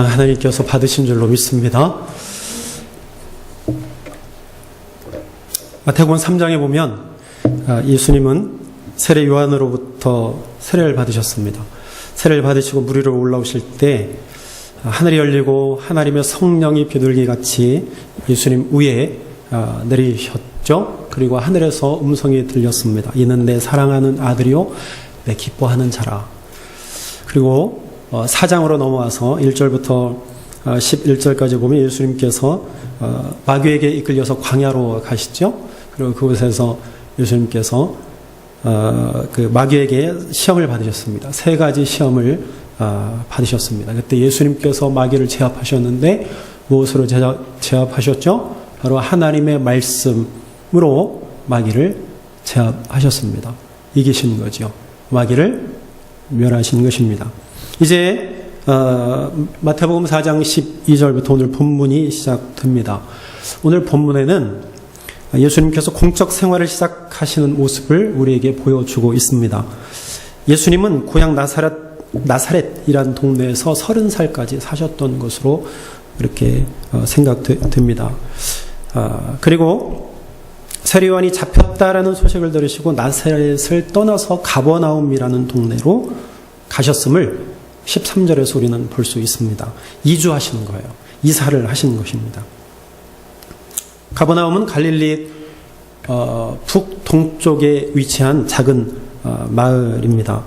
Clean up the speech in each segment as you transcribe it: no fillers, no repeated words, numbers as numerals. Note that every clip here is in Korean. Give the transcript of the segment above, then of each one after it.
하나님께서 받으신 줄로 믿습니다. 마태복음 3장에 보면 예수님은 세례 요한으로부터 세례를 받으셨습니다. 세례를 받으시고 물 위로 올라오실 때 하늘이 열리고 하나님의 성령이 비둘기같이 예수님 위에 내리셨죠. 그리고 하늘에서 음성이 들렸습니다. 이는 내 사랑하는 아들이요 내 기뻐하는 자라. 그리고 4장으로 넘어와서 1절부터 11절까지 보면 예수님께서 마귀에게 이끌려서 광야로 가시죠. 그리고 그곳에서 예수님께서 그 마귀에게 시험을 받으셨습니다. 3가지 시험을 받으셨습니다. 그때 예수님께서 마귀를 제압하셨는데 무엇으로 제압하셨죠? 바로 하나님의 말씀으로 마귀를 제압하셨습니다. 이기신 거죠. 마귀를 멸하신 것입니다. 이제 마태복음 4장 12절부터 오늘 본문이 시작됩니다. 오늘 본문에는 예수님께서 공적 생활을 시작하시는 모습을 우리에게 보여주고 있습니다. 예수님은 고향 나사렛이라는 동네에서 30살까지 사셨던 것으로 이렇게 생각됩니다. 그리고 세례 요한이 잡혔다라는 소식을 들으시고 나사렛을 떠나서 가버나움이라는 동네로 가셨음을 13절에서 우리는 볼 수 있습니다. 이주하시는 거예요. 이사를 하시는 것입니다. 가버나움은 갈릴리 북동쪽에 위치한 작은 마을입니다.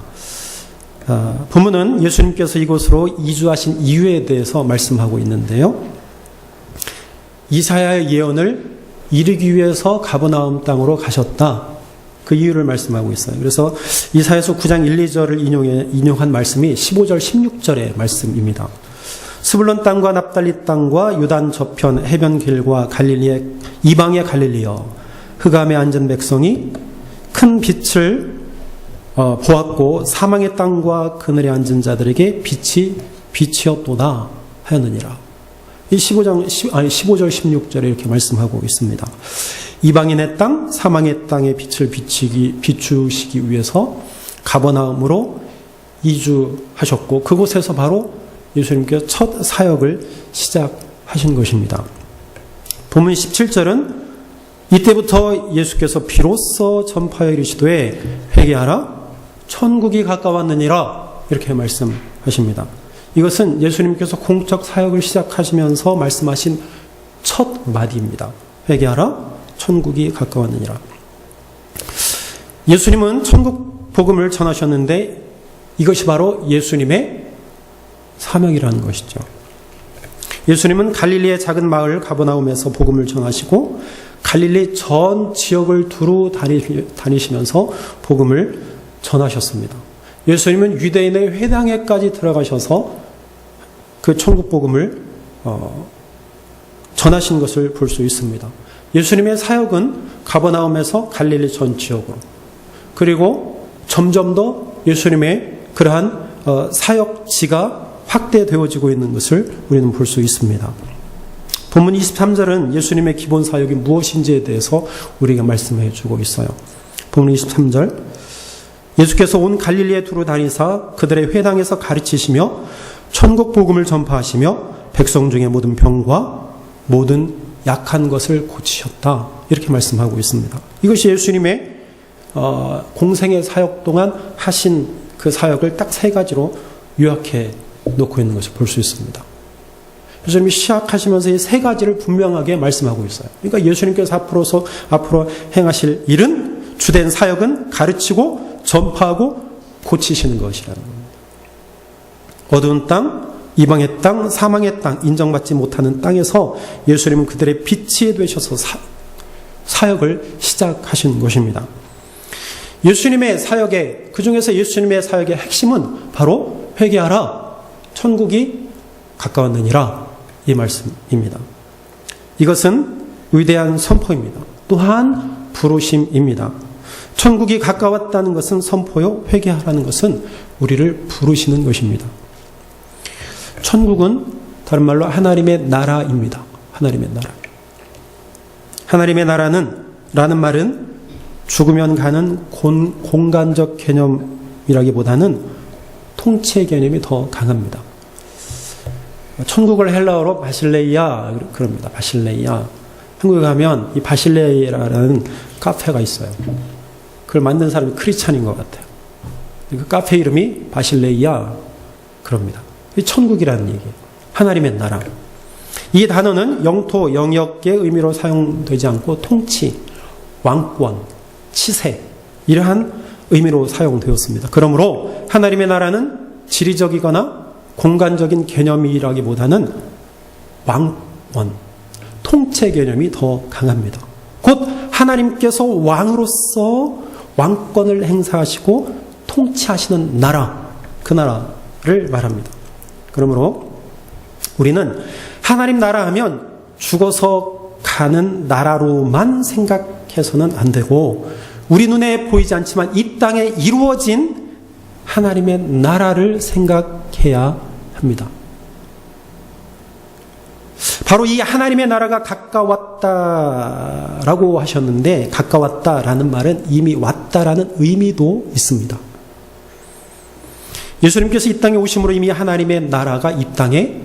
본문은 예수님께서 이곳으로 이주하신 이유에 대해서 말씀하고 있는데요. 이사야의 예언을 이루기 위해서 가버나움 땅으로 가셨다. 그 이유를 말씀하고 있어요. 그래서 이사야서 9장 1, 2절을 인용한 말씀이 15절, 16절의 말씀입니다. 스불론 땅과 납달리 땅과 유단 저편 해변길과 갈릴리의 이방의 갈릴리여 흑암에 앉은 백성이 큰 빛을 보았고 사망의 땅과 그늘에 앉은 자들에게 빛이 빛이었도다 하였느니라. 이 15절 16절에 이렇게 말씀하고 있습니다. 이방인의 땅, 사망의 땅에 빛을 비추시기 위해서 가버나움으로 이주하셨고 그곳에서 바로 예수님께서 첫 사역을 시작하신 것입니다. 본문 17절은 이때부터 예수께서 비로소 전파하여 이르시되 회개하라 천국이 가까웠느니라 이렇게 말씀하십니다. 이것은 예수님께서 공적 사역을 시작하시면서 말씀하신 첫 마디입니다. 회개하라 천국이 가까웠느니라. 예수님은 천국 복음을 전하셨는데 이것이 바로 예수님의 사명이라는 것이죠. 예수님은 갈릴리의 작은 마을 가버나움에서 복음을 전하시고 갈릴리 전 지역을 두루 다니시면서 복음을 전하셨습니다. 예수님은 유대인의 회당에까지 들어가셔서 그 천국 복음을 전하신 것을 볼 수 있습니다. 예수님의 사역은 가버나움에서 갈릴리 전 지역으로 그리고 점점 더 예수님의 그러한 사역지가 확대되어지고 있는 것을 우리는 볼 수 있습니다. 본문 23절은 예수님의 기본 사역이 무엇인지에 대해서 우리에게 말씀해 주고 있어요. 본문 23절 예수께서 온 갈릴리에 두루 다니사 그들의 회당에서 가르치시며 천국 복음을 전파하시며 백성 중에 모든 병과 모든 약한 것을 고치셨다. 이렇게 말씀하고 있습니다. 이것이 예수님의 공생의 사역 동안 하신 그 사역을 딱 3가지로 요약해 놓고 있는 것을 볼 수 있습니다. 예수님이 시작하시면서 이 3가지를 분명하게 말씀하고 있어요. 그러니까 예수님께서 앞으로 행하실 일은 주된 사역은 가르치고 전파하고 고치시는 것이라는 겁니다. 어두운 땅, 이방의 땅, 사망의 땅, 인정받지 못하는 땅에서 예수님은 그들의 빛이 되셔서 사역을 시작하신 것입니다. 예수님의 사역의 그중에서 예수님의 사역의 핵심은 바로 회개하라 천국이 가까웠느니라 이 말씀입니다. 이것은 위대한 선포입니다. 또한 부르심입니다. 천국이 가까웠다는 것은 선포요, 회개하라는 것은 우리를 부르시는 것입니다. 천국은 다른 말로 하나님의 나라입니다. 하나님의 나라. 하나님의 나라는 말은 죽으면 가는 공간적 개념이라기보다는 통치 개념이 더 강합니다. 천국을 헬라어로 바실레이아 그럽니다. 바실레이아. 한국에 가면 이 바실레이아라는 카페가 있어요. 그걸 만든 사람이 크리스찬인 것 같아요. 그 카페 이름이 바실레이아 그럽니다. 천국이라는 얘기예요. 하나님의 나라. 이 단어는 영토, 영역의 의미로 사용되지 않고 통치, 왕권, 치세 이러한 의미로 사용되었습니다. 그러므로 하나님의 나라는 지리적이거나 공간적인 개념이라기보다는 왕권, 통치 개념이 더 강합니다. 곧 하나님께서 왕으로서 왕권을 행사하시고 통치하시는 나라, 그 나라를 말합니다. 그러므로 우리는 하나님 나라 하면 죽어서 가는 나라로만 생각해서는 안 되고 우리 눈에 보이지 않지만 이 땅에 이루어진 하나님의 나라를 생각해야 합니다. 바로 이 하나님의 나라가 가까웠다라고 하셨는데 가까웠다라는 말은 이미 왔다라는 의미도 있습니다. 예수님께서 이 땅에 오심으로 이미 하나님의 나라가 이 땅에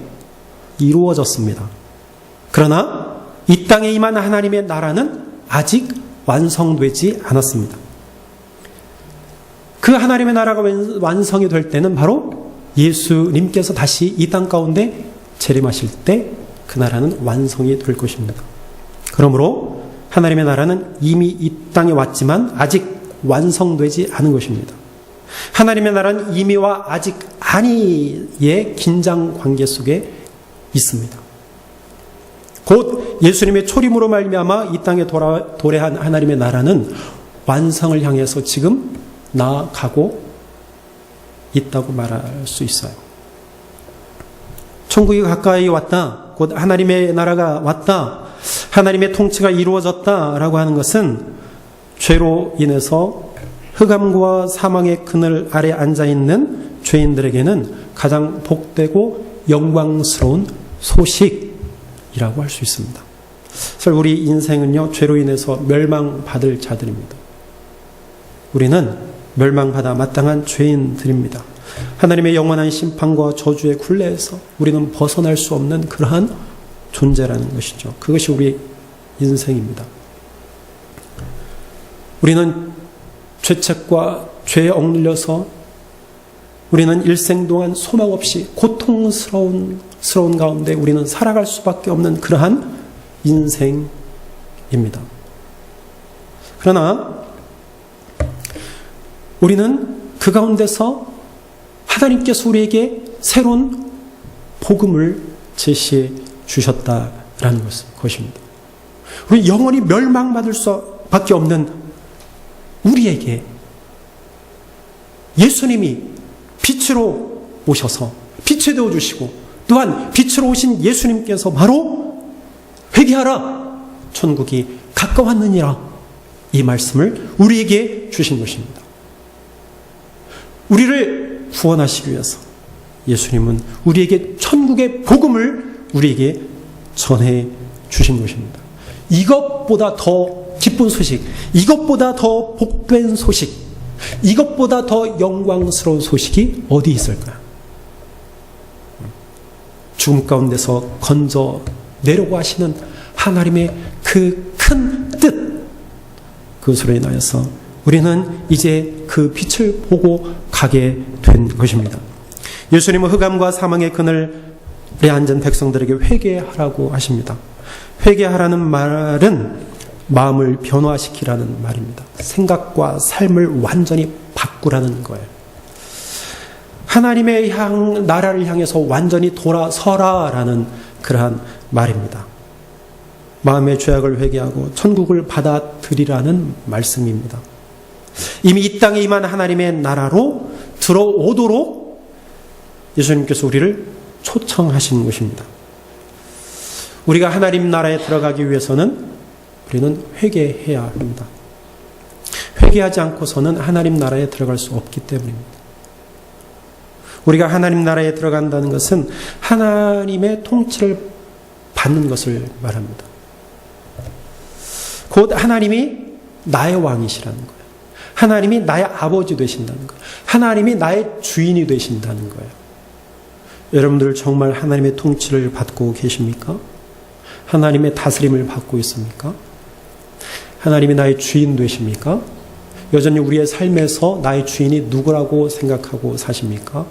이루어졌습니다. 그러나 이 땅에 임한 하나님의 나라는 아직 완성되지 않았습니다. 그 하나님의 나라가 완성이 될 때는 바로 예수님께서 다시 이 땅 가운데 재림하실 때 그 나라는 완성이 될 것입니다. 그러므로 하나님의 나라는 이미 이 땅에 왔지만 아직 완성되지 않은 것입니다. 하나님의 나라는 이미와 아직 아니의 긴장 관계 속에 있습니다. 곧 예수님의 초림으로 말미암아 이 땅에 도래한 하나님의 나라는 완성을 향해서 지금 나아가고 있다고 말할 수 있어요. 천국이 가까이 왔다, 곧 하나님의 나라가 왔다, 하나님의 통치가 이루어졌다라고 하는 것은 죄로 인해서 흑암과 사망의 그늘 아래 앉아있는 죄인들에게는 가장 복되고 영광스러운 소식이라고 할 수 있습니다. 사실 우리 인생은요, 죄로 인해서 멸망받을 자들입니다. 우리는 멸망받아 마땅한 죄인들입니다. 하나님의 영원한 심판과 저주의 굴레에서 우리는 벗어날 수 없는 그러한 존재라는 것이죠. 그것이 우리 인생입니다. 우리는 죄책과 죄에 억눌려서 우리는 일생 동안 소망 없이 고통스러운 가운데 우리는 살아갈 수밖에 없는 그러한 인생입니다. 그러나 우리는 그 가운데서 하나님께서 우리에게 새로운 복음을 제시해 주셨다라는 것입니다. 우리 영원히 멸망받을 수밖에 없는 우리에게 예수님이 빛으로 오셔서 빛이 되어주시고 또한 빛으로 오신 예수님께서 바로 회개하라, 천국이 가까웠느니라, 이 말씀을 우리에게 주신 것입니다. 우리를 구원하시기 위해서 예수님은 우리에게 천국의 복음을 우리에게 전해 주신 것입니다. 이것보다 더 기쁜 소식, 이것보다 더 복된 소식, 이것보다 더 영광스러운 소식이 어디 있을까요? 죽음 가운데서 건져내려고 하시는 하나님의 그 큰 뜻, 그것으로 인하여서 우리는 이제 그 빛을 보고 가게 된 것입니다. 예수님은 흑암과 사망의 그늘에 앉은 백성들에게 회개하라고 하십니다. 회개하라는 말은 마음을 변화시키라는 말입니다. 생각과 삶을 완전히 바꾸라는 거예요. 하나님의 나라를 향해서 완전히 돌아서라라는 그러한 말입니다. 마음의 죄악을 회개하고 천국을 받아들이라는 말씀입니다. 이미 이 땅에 임한 하나님의 나라로 들어오도록 예수님께서 우리를 초청하신 것입니다. 우리가 하나님 나라에 들어가기 위해서는 우리는 회개해야 합니다. 회개하지 않고서는 하나님 나라에 들어갈 수 없기 때문입니다. 우리가 하나님 나라에 들어간다는 것은 하나님의 통치를 받는 것을 말합니다. 곧 하나님이 나의 왕이시라는 거예요. 하나님이 나의 아버지 되신다는 거예요. 하나님이 나의 주인이 되신다는 거예요. 여러분들 정말 하나님의 통치를 받고 계십니까? 하나님의 다스림을 받고 있습니까? 하나님이 나의 주인 되십니까? 여전히 우리의 삶에서 나의 주인이 누구라고 생각하고 사십니까?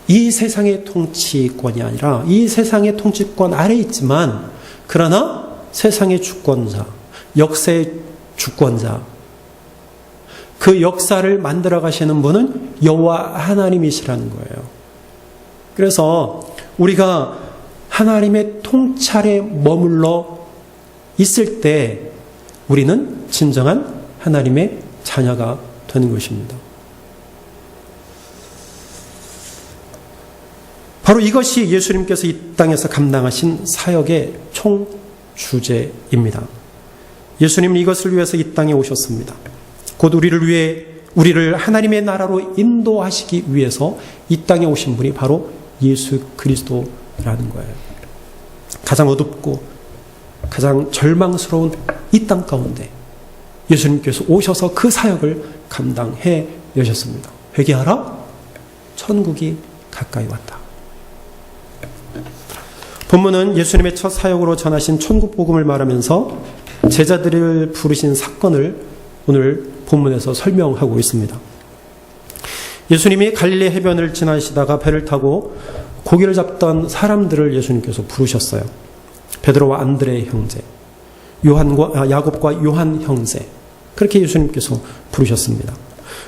이 세상의 통치권이 아니라 이 세상의 통치권 아래에 있지만 그러나 세상의 주권자, 역사의 주권자, 그 역사를 만들어 가시는 분은 여호와 하나님이시라는 거예요. 그래서 우리가 하나님의 통찰에 머물러 있을 때 우리는 진정한 하나님의 자녀가 되는 것입니다. 바로 이것이 예수님께서 이 땅에서 감당하신 사역의 총주제입니다. 예수님은 이것을 위해서 이 땅에 오셨습니다. 곧 우리를 하나님의 나라로 인도하시기 위해서 이 땅에 오신 분이 바로 예수 그리스도라는 거예요. 가장 어둡고 가장 절망스러운 이 땅 가운데 예수님께서 오셔서 그 사역을 감당해 내셨습니다. 회개하라, 천국이 가까이 왔다. 본문은 예수님의 첫 사역으로 전하신 천국 복음을 말하면서 제자들을 부르신 사건을 오늘 본문에서 설명하고 있습니다. 예수님이 갈릴리 해변을 지나시다가 배를 타고 고기를 잡던 사람들을 예수님께서 부르셨어요. 베드로와 안드레의 형제, 야곱과 요한 형제, 그렇게 예수님께서 부르셨습니다.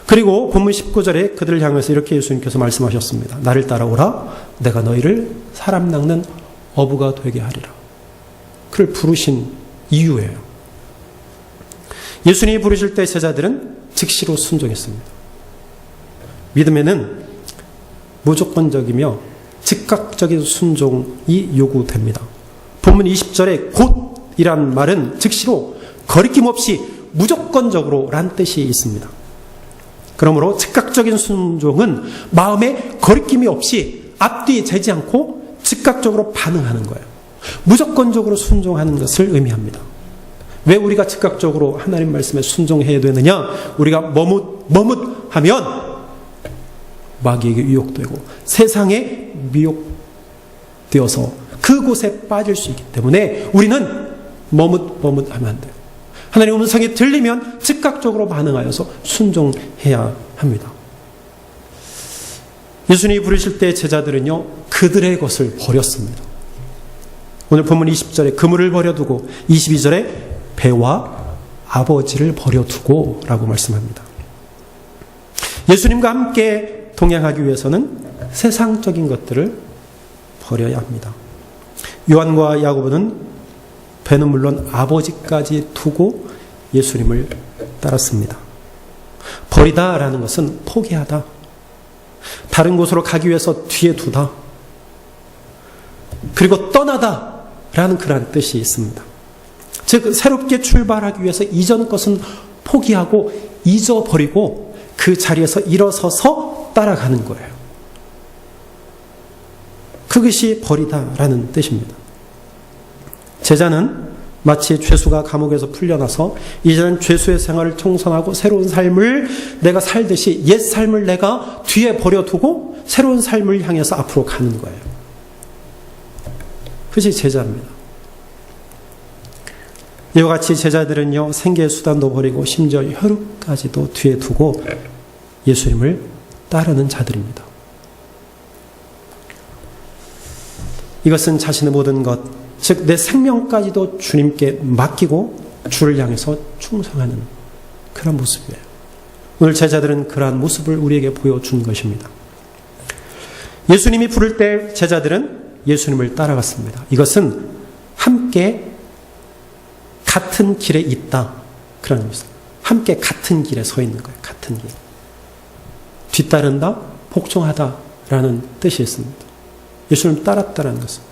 그리고 본문 19절에 그들을 향해서 이렇게 예수님께서 말씀하셨습니다. 나를 따라오라, 내가 너희를 사람 낚는 어부가 되게 하리라. 그를 부르신 이유예요. 예수님이 부르실 때 제자들은 즉시로 순종했습니다. 믿음에는 무조건적이며 즉각적인 순종이 요구됩니다. 본문 20절에 곧이란 말은 즉시로 거리낌 없이 무조건적으로 란 뜻이 있습니다. 그러므로 즉각적인 순종은 마음에 거리낌이 없이 앞뒤 재지 않고 즉각적으로 반응하는 거예요. 무조건적으로 순종하는 것을 의미합니다. 왜 우리가 즉각적으로 하나님 말씀에 순종해야 되느냐? 우리가 머뭇하면 마귀에게 유혹되고 세상에 미혹되어서 그곳에 빠질 수 있기 때문에 우리는 머뭇하면 안 돼요. 하나님의 음성이 들리면 즉각적으로 반응하여서 순종해야 합니다. 예수님이 부르실 때 제자들은요, 그들의 것을 버렸습니다. 오늘 본문 20절에 그물을 버려두고 22절에 배와 아버지를 버려두고 라고 말씀합니다. 예수님과 함께 동행하기 위해서는 세상적인 것들을 버려야 합니다. 요한과 야고보는 배는 물론 아버지까지 두고 예수님을 따랐습니다. 버리다라는 것은 포기하다. 다른 곳으로 가기 위해서 뒤에 두다. 그리고 떠나다라는 그런 뜻이 있습니다. 즉 새롭게 출발하기 위해서 이전 것은 포기하고 잊어버리고 그 자리에서 일어서서 따라가는 거예요. 그것이 버리다라는 뜻입니다. 제자는 마치 죄수가 감옥에서 풀려나서 이제는 죄수의 생활을 청산하고 새로운 삶을 내가 살듯이 옛 삶을 내가 뒤에 버려두고 새로운 삶을 향해서 앞으로 가는 거예요. 그것이 제자입니다. 이와 같이 제자들은요, 생계의 수단도 버리고 심지어 혈육까지도 뒤에 두고 예수님을 따르는 자들입니다. 이것은 자신의 모든 것, 즉 내 생명까지도 주님께 맡기고 주를 향해서 충성하는 그런 모습이에요. 오늘 제자들은 그러한 모습을 우리에게 보여준 것입니다. 예수님이 부를 때 제자들은 예수님을 따라갔습니다. 이것은 함께 같은 길에 있다. 그런 의미입니다. 함께 같은 길에 서 있는 거예요. 같은 길. 뒤따른다, 복종하다라는 뜻이 있습니다. 예수님 따랐다라는 것은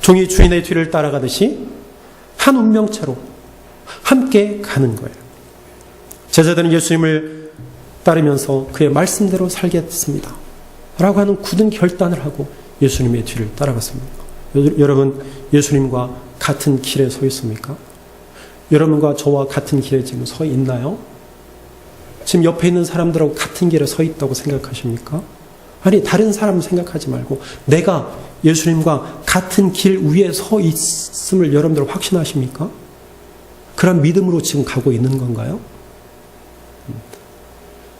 종이 주인의 뒤를 따라가듯이 한 운명체로 함께 가는 거예요. 제자들은 예수님을 따르면서 그의 말씀대로 살겠습니다. 라고 하는 굳은 결단을 하고 예수님의 뒤를 따라갔습니다. 여러분, 예수님과 같은 길에 서 있습니까? 여러분과 저와 같은 길에 지금 서 있나요? 지금 옆에 있는 사람들하고 같은 길에 서 있다고 생각하십니까? 아니, 다른 사람 생각하지 말고 내가 예수님과 같은 길 위에 서 있음을 여러분들 확신하십니까? 그런 믿음으로 지금 가고 있는 건가요?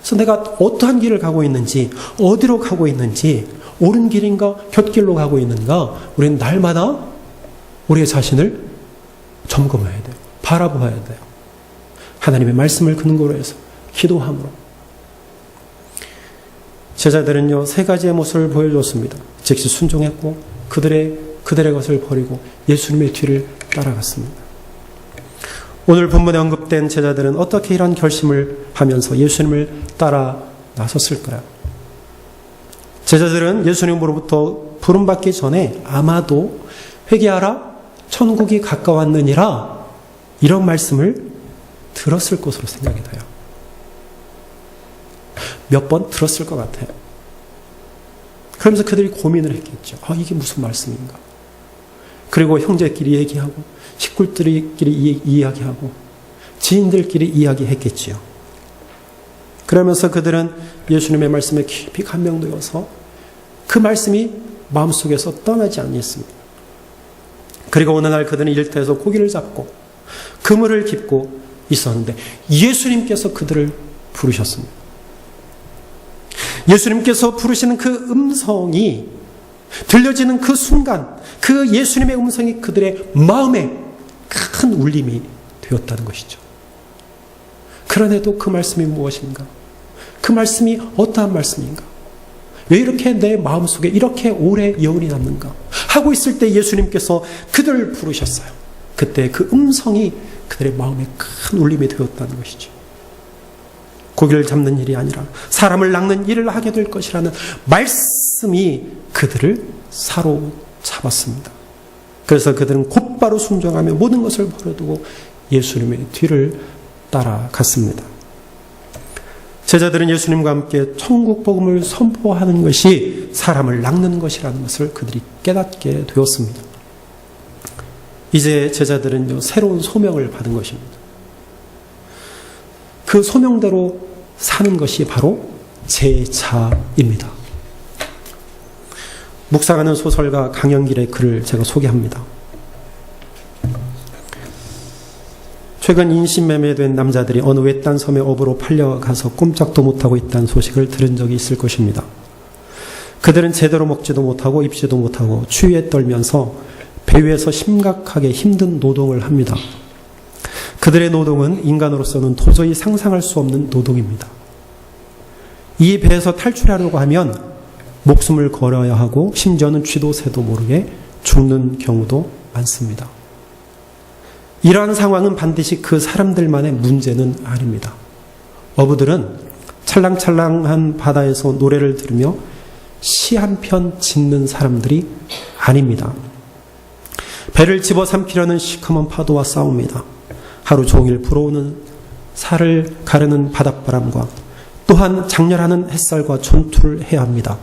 그래서 내가 어떠한 길을 가고 있는지, 어디로 가고 있는지, 옳은 길인가, 곁길로 가고 있는가, 우리는 날마다 우리의 자신을 점검해야 돼요. 바라보아야 돼요. 하나님의 말씀을 근거로 해서 기도함으로. 제자들은요, 세 가지의 모습을 보여줬습니다. 즉시 순종했고, 그들의 것을 버리고 예수님의 뒤를 따라갔습니다. 오늘 본문에 언급된 제자들은 어떻게 이런 결심을 하면서 예수님을 따라 나섰을까요? 제자들은 예수님으로부터 부름받기 전에 아마도 회개하라, 천국이 가까웠느니라, 이런 말씀을 들었을 것으로 생각이 나요. 몇 번 들었을 것 같아요. 그러면서 그들이 고민을 했겠죠. 이게 무슨 말씀인가? 그리고 형제끼리 얘기하고, 식구들끼리 이야기하고, 지인들끼리 이야기했겠지요. 그러면서 그들은 예수님의 말씀에 깊이 감명되어서 그 말씀이 마음속에서 떠나지 않았습니다. 그리고 어느 날 그들은 일터에서 고기를 잡고 그물을 깁고 있었는데 예수님께서 그들을 부르셨습니다. 예수님께서 부르시는 그 음성이 들려지는 그 순간, 그 예수님의 음성이 그들의 마음에 큰 울림이 되었다는 것이죠. 그런데도 그 말씀이 무엇인가? 그 말씀이 어떠한 말씀인가? 왜 이렇게 내 마음속에 이렇게 오래 여운이 남는가? 하고 있을 때 예수님께서 그들을 부르셨어요. 그때 그 음성이 그들의 마음에 큰 울림이 되었다는 것이죠. 고기를 잡는 일이 아니라 사람을 낚는 일을 하게 될 것이라는 말씀이 그들을 사로잡았습니다. 그래서 그들은 곧바로 순종하며 모든 것을 버려두고 예수님의 뒤를 따라갔습니다. 제자들은 예수님과 함께 천국 복음을 선포하는 것이 사람을 낚는 것이라는 것을 그들이 깨닫게 되었습니다. 이제 제자들은 새로운 소명을 받은 것입니다. 그 소명대로 사는 것이 바로 제자입니다. 묵상하는 소설가 강영길의 글을 제가 소개합니다. 최근 인신매매된 남자들이 어느 외딴 섬의 어부로 팔려가서 꼼짝도 못하고 있다는 소식을 들은 적이 있을 것입니다. 그들은 제대로 먹지도 못하고 입지도 못하고 추위에 떨면서 배 위에서 심각하게 힘든 노동을 합니다. 그들의 노동은 인간으로서는 도저히 상상할 수 없는 노동입니다. 이 배에서 탈출하려고 하면 목숨을 걸어야 하고 심지어는 쥐도 새도 모르게 죽는 경우도 많습니다. 이러한 상황은 반드시 그 사람들만의 문제는 아닙니다. 어부들은 찰랑찰랑한 바다에서 노래를 들으며 시 한 편 짓는 사람들이 아닙니다. 배를 집어삼키려는 시커먼 파도와 싸웁니다. 하루 종일 불어오는 살을 가르는 바닷바람과 또한 장렬하는 햇살과 전투를 해야 합니다.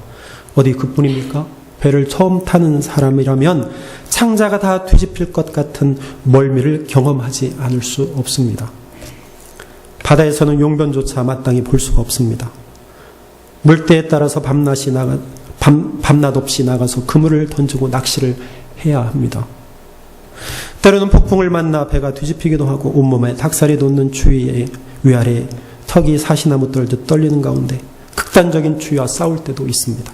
어디 그뿐입니까? 배를 처음 타는 사람이라면 창자가 다 뒤집힐 것 같은 멀미를 경험하지 않을 수 없습니다. 바다에서는 용변조차 마땅히 볼 수가 없습니다. 물때에 따라서 밤낮 없이 나가서 그물을 던지고 낚시를 해야 합니다. 때로는 폭풍을 만나 배가 뒤집히기도 하고 온몸에 닭살이 돋는 추위에 위아래 턱이 사시나무 떨듯 떨리는 가운데 극단적인 추위와 싸울 때도 있습니다.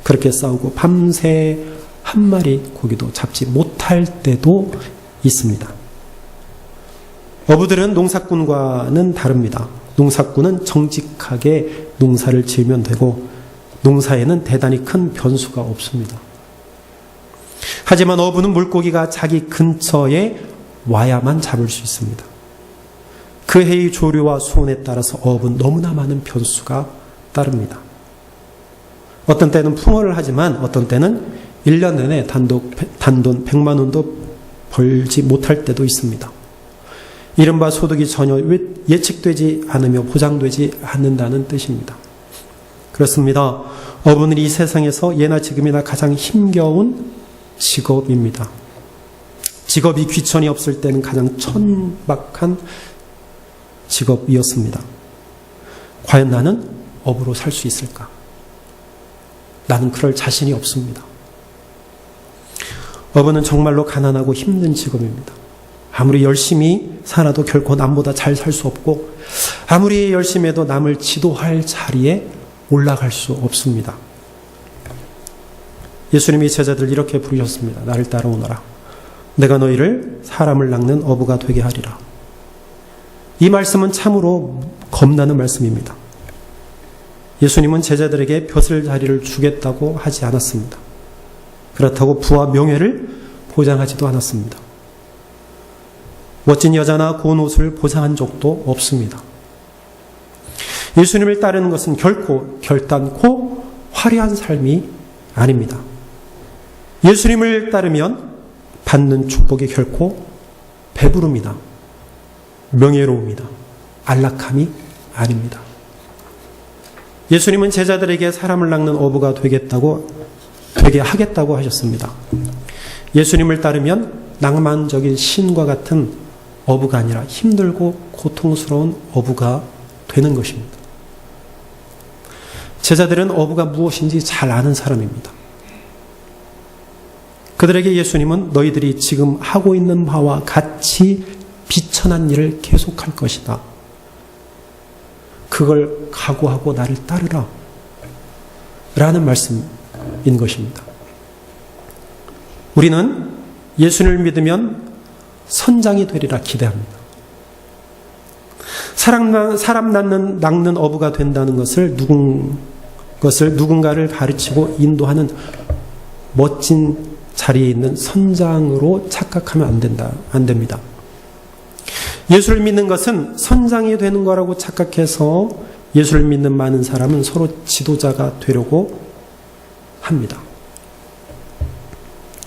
그렇게 싸우고 밤새 한 마리 고기도 잡지 못할 때도 있습니다. 어부들은 농사꾼과는 다릅니다. 농사꾼은 정직하게 농사를 지으면 되고 농사에는 대단히 큰 변수가 없습니다. 하지만 어부는 물고기가 자기 근처에 와야만 잡을 수 있습니다. 그 해의 조류와 수온에 따라서 어업은 너무나 많은 변수가 따릅니다. 어떤 때는 풍어를 하지만 어떤 때는 1년 내내 단돈 100만 원도 벌지 못할 때도 있습니다. 이른바 소득이 전혀 예측되지 않으며 보장되지 않는다는 뜻입니다. 그렇습니다. 어부는 이 세상에서 예나 지금이나 가장 힘겨운 직업입니다. 직업이 귀천이 없을 때는 가장 천박한 직업이었습니다. 과연 나는 어부로 살 수 있을까? 나는 그럴 자신이 없습니다. 어부는 정말로 가난하고 힘든 직업입니다. 아무리 열심히 살아도 결코 남보다 잘 살 수 없고, 아무리 열심히 해도 남을 지도할 자리에 올라갈 수 없습니다. 예수님이 제자들 이렇게 부르셨습니다. 나를 따라오너라. 내가 너희를 사람을 낚는 어부가 되게 하리라. 이 말씀은 참으로 겁나는 말씀입니다. 예수님은 제자들에게 벼슬 자리를 주겠다고 하지 않았습니다. 그렇다고 부와 명예를 보장하지도 않았습니다. 멋진 여자나 고운 옷을 보상한 적도 없습니다. 예수님을 따르는 것은 결코 결단코 화려한 삶이 아닙니다. 예수님을 따르면 받는 축복이 결코 배부릅니다. 명예로움이다. 안락함이 아닙니다. 예수님은 제자들에게 사람을 낚는 어부가 되게 하겠다고 하셨습니다. 예수님을 따르면 낭만적인 신과 같은 어부가 아니라 힘들고 고통스러운 어부가 되는 것입니다. 제자들은 어부가 무엇인지 잘 아는 사람입니다. 그들에게 예수님은 너희들이 지금 하고 있는 바와 같이 비천한 일을 계속할 것이다. 그걸 각오하고 나를 따르라. 라는 말씀인 것입니다. 우리는 예수님을 믿으면 선장이 되리라 기대합니다. 사람 낚는 어부가 된다는 것을 누군가를 가르치고 인도하는 멋진 자리에 있는 선장으로 착각하면 안 됩니다. 예수를 믿는 것은 선장이 되는 거라고 착각해서 예수를 믿는 많은 사람은 서로 지도자가 되려고 합니다.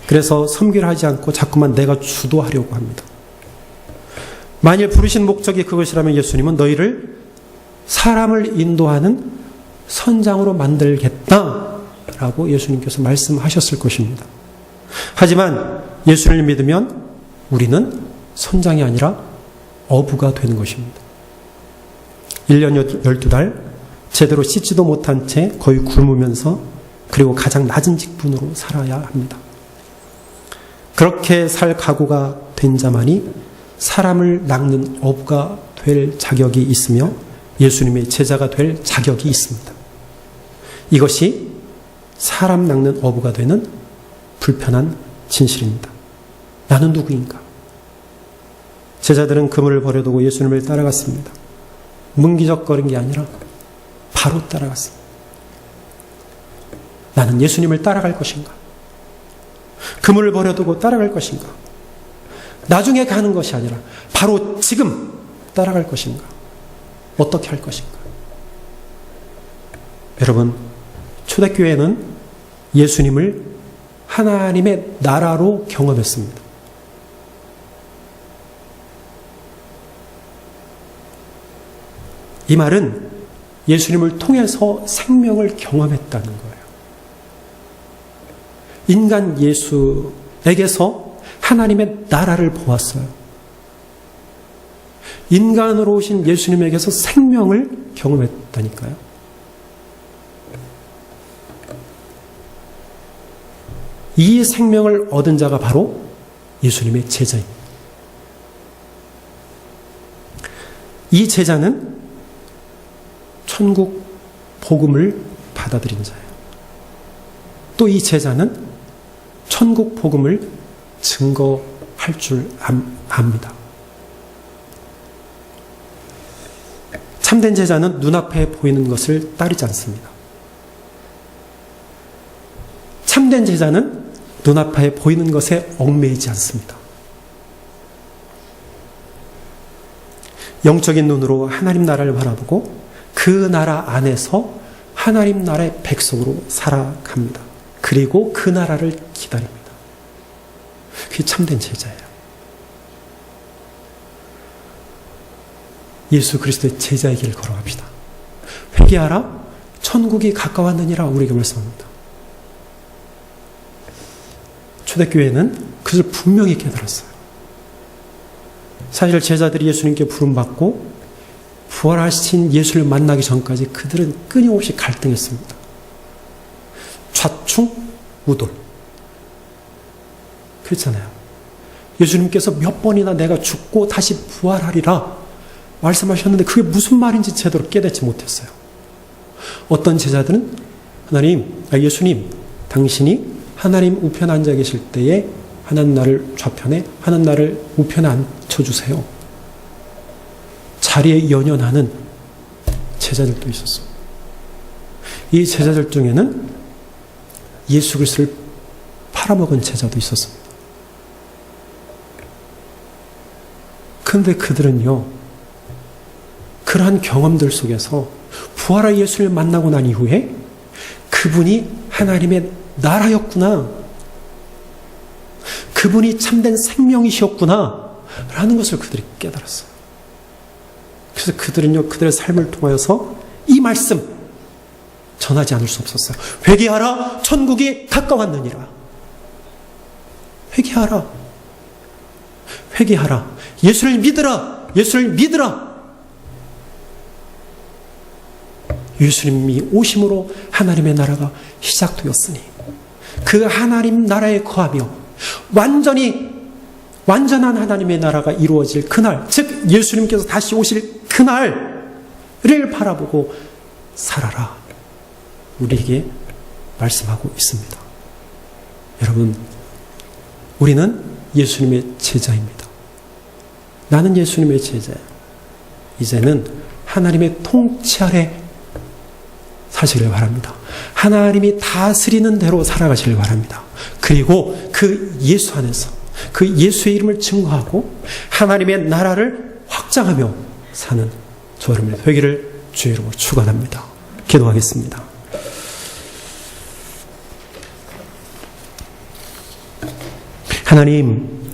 그래서 섬기를 하지 않고 자꾸만 내가 주도하려고 합니다. 만일 부르신 목적이 그것이라면 예수님은 너희를 사람을 인도하는 선장으로 만들겠다라고 예수님께서 말씀하셨을 것입니다. 하지만 예수를 믿으면 우리는 선장이 아니라 어부가 되는 것입니다. 1년 12달 제대로 씻지도 못한 채 거의 굶으면서 그리고 가장 낮은 직분으로 살아야 합니다. 그렇게 살 각오가 된 자만이 사람을 낚는 어부가 될 자격이 있으며 예수님의 제자가 될 자격이 있습니다. 이것이 사람 낚는 어부가 되는 불편한 진실입니다. 나는 누구인가? 제자들은 그물을 버려두고 예수님을 따라갔습니다. 문기적거린 게 아니라 바로 따라갔습니다. 나는 예수님을 따라갈 것인가? 그물을 버려두고 따라갈 것인가? 나중에 가는 것이 아니라 바로 지금 따라갈 것인가? 어떻게 할 것인가? 여러분, 초대교회는 예수님을 하나님의 나라로 경험했습니다. 이 말은 예수님을 통해서 생명을 경험했다는 거예요. 인간 예수에게서 하나님의 나라를 보았어요. 인간으로 오신 예수님에게서 생명을 경험했다니까요. 이 생명을 얻은 자가 바로 예수님의 제자입니다. 이 제자는 천국 복음을 받아들인 자예요. 또 이 제자는 천국 복음을 증거할 줄 압니다. 참된 제자는 눈앞에 보이는 것을 따르지 않습니다. 참된 제자는 눈앞에 보이는 것에 얽매이지 않습니다. 영적인 눈으로 하나님 나라를 바라보고 그 나라 안에서 하나님 나라의 백성으로 살아갑니다. 그리고 그 나라를 기다립니다. 그게 참된 제자예요. 예수 그리스도의 제자의 길을 걸어갑시다. 회개하라, 천국이 가까웠느니라 우리에게 말씀합니다. 초대교회는 그것을 분명히 깨달았어요. 사실 제자들이 예수님께 부름받고 부활하신 예수를 만나기 전까지 그들은 끊임없이 갈등했습니다. 좌충우돌. 그렇잖아요. 예수님께서 몇 번이나 내가 죽고 다시 부활하리라 말씀하셨는데 그게 무슨 말인지 제대로 깨닫지 못했어요. 어떤 제자들은 예수님, 당신이 하나님 우편에 앉아 계실 때에 하나님 나를 좌편에, 하나님 나를 우편에 앉혀주세요. 자리에 연연하는 제자들도 있었어. 이 제자들 중에는 예수 그리스도를 팔아먹은 제자도 있었습니다. 그런데 그들은요, 그러한 경험들 속에서 부활의 예수를 만나고 난 이후에 그분이 하나님의 나라였구나, 그분이 참된 생명이셨구나 라는 것을 그들이 깨달았어요. 그래서 그들은요, 그들의 삶을 통하여서 이 말씀 전하지 않을 수 없었어요. 회개하라, 천국이 가까웠느니라. 회개하라, 회개하라, 예수를 믿으라, 예수를 믿으라. 예수님이 오심으로 하나님의 나라가 시작되었으니 그 하나님 나라에 거하며 완전한 하나님의 나라가 이루어질 그날, 즉 예수님께서 다시 오실 그날을 바라보고 살아라, 우리에게 말씀하고 있습니다. 여러분, 우리는 예수님의 제자입니다. 나는 예수님의 제자예요. 이제는 하나님의 통치 아래 사시길 바랍니다. 하나님이 다스리는 대로 살아가시길 바랍니다. 그리고 그 예수 안에서 그 예수의 이름을 증거하고 하나님의 나라를 확장하며 사는 저 여러분의 되기를 주의 이름으로 축원합니다. 기도하겠습니다. 하나님,